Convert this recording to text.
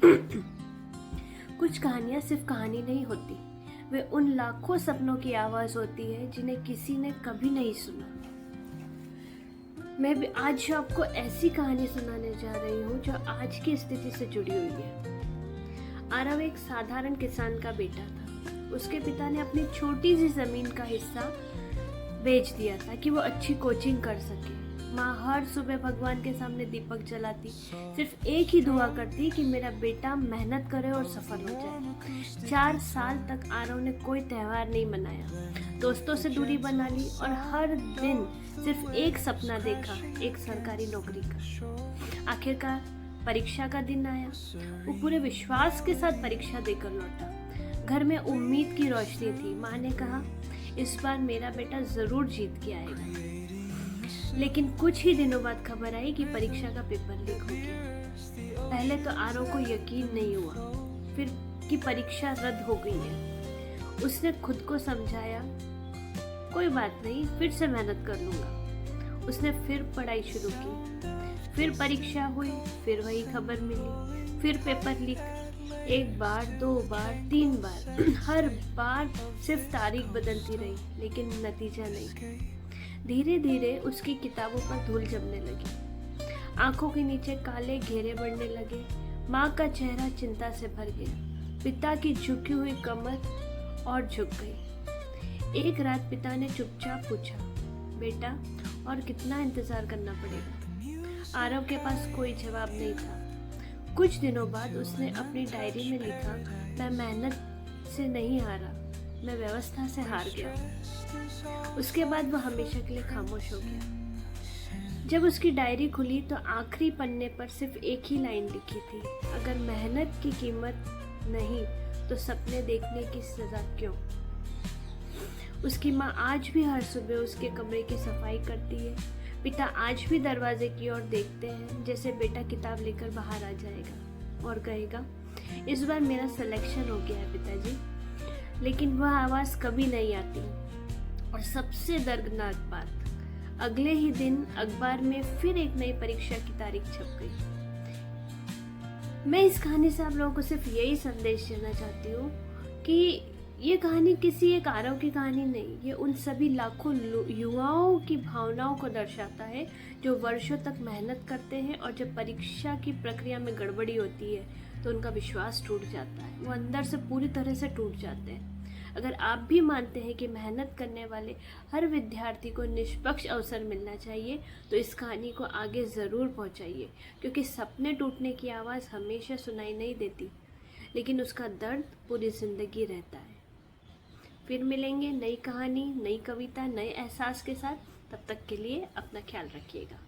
कुछ कहानियाँ सिर्फ कहानी नहीं होती, वे उन लाखों सपनों की आवाज़ होती है जिन्हें किसी ने कभी नहीं सुना। मैं भी आज आपको ऐसी कहानी सुनाने जा रही हूँ जो आज की स्थिति से जुड़ी हुई है। आरव एक साधारण किसान का बेटा था। उसके पिता ने अपनी छोटी सी जमीन का हिस्सा बेच दिया था कि वो अच्छी कोचिंग कर सके। माँ हर सुबह भगवान के सामने दीपक जलाती, सिर्फ एक ही दुआ करती कि मेरा बेटा मेहनत करे और सफल हो जाए। 4 साल तक आरव ने कोई त्योहार नहीं मनाया, दोस्तों से दूरी बना ली और हर दिन सिर्फ एक सपना देखा, एक सरकारी नौकरी का। आखिरकार परीक्षा का दिन आया। वो पूरे विश्वास के साथ परीक्षा देकर लौटा। घर में उम्मीद की रोशनी थी। माँ ने कहा, इस बार मेरा बेटा जरूर जीत के आएगा। लेकिन कुछ ही दिनों बाद खबर आई कि परीक्षा का पेपर लीक हो गया। पहले तो आरव को यकीन नहीं हुआ, फिर कि परीक्षा रद्द हो गई है। उसने खुद को समझाया, कोई बात नहीं, फिर से मेहनत कर लूंगा। उसने फिर पढ़ाई शुरू की, फिर परीक्षा हुई, फिर वही खबर मिली, फिर पेपर लीक। 1 बार, 2 बार, 3 बार, हर बार सिर्फ तारीख बदलती रही, लेकिन नतीजा नहीं। धीरे धीरे उसकी किताबों पर धूल जमने लगी, आंखों के नीचे काले घेरे बढ़ने लगे। माँ का चेहरा चिंता से भर गया, पिता की झुकी हुई कमर और झुक गई। एक रात पिता ने चुपचाप पूछा, बेटा और कितना इंतजार करना पड़ेगा? आरव के पास कोई जवाब नहीं था। कुछ दिनों बाद उसने अपनी डायरी में लिखा, मैं मेहनत से नहीं हारा, मैं व्यवस्था से हार गया। उसके बाद वह हमेशा के लिए खामोश हो गया। जब उसकी डायरी खुली तो आखिरी पन्ने पर सिर्फ एक ही लाइन लिखी थी, अगर मेहनत की कीमत नहीं तो सपने देखने की सजा क्यों? उसकी माँ आज भी हर सुबह उसके कमरे की सफाई करती है। पिता आज भी दरवाजे की ओर देखते हैं, जैसे बेटा किताब लेकर बाहर आ जाएगा और कहेगा, इस बार मेरा सिलेक्शन हो गया है पिताजी। लेकिन वह आवाज़ कभी नहीं आती। और सबसे दर्दनाक बात, अगले ही दिन अखबार में फिर एक नई परीक्षा की तारीख छप गई। मैं इस कहानी से आप लोगों को सिर्फ यही संदेश देना चाहती हूँ कि ये कहानी किसी एक आरव की कहानी नहीं, ये उन सभी लाखों युवाओं की भावनाओं को दर्शाता है जो वर्षों तक मेहनत करते हैं और जब परीक्षा की प्रक्रिया में गड़बड़ी होती है तो उनका विश्वास टूट जाता है, वो अंदर से पूरी तरह से टूट जाते हैं। अगर आप भी मानते हैं कि मेहनत करने वाले हर विद्यार्थी को निष्पक्ष अवसर मिलना चाहिए तो इस कहानी को आगे ज़रूर पहुंचाइए, क्योंकि सपने टूटने की आवाज़ हमेशा सुनाई नहीं देती, लेकिन उसका दर्द पूरी ज़िंदगी रहता है। फिर मिलेंगे नई कहानी, नई कविता, नए एहसास के साथ। तब तक के लिए अपना ख्याल रखिएगा।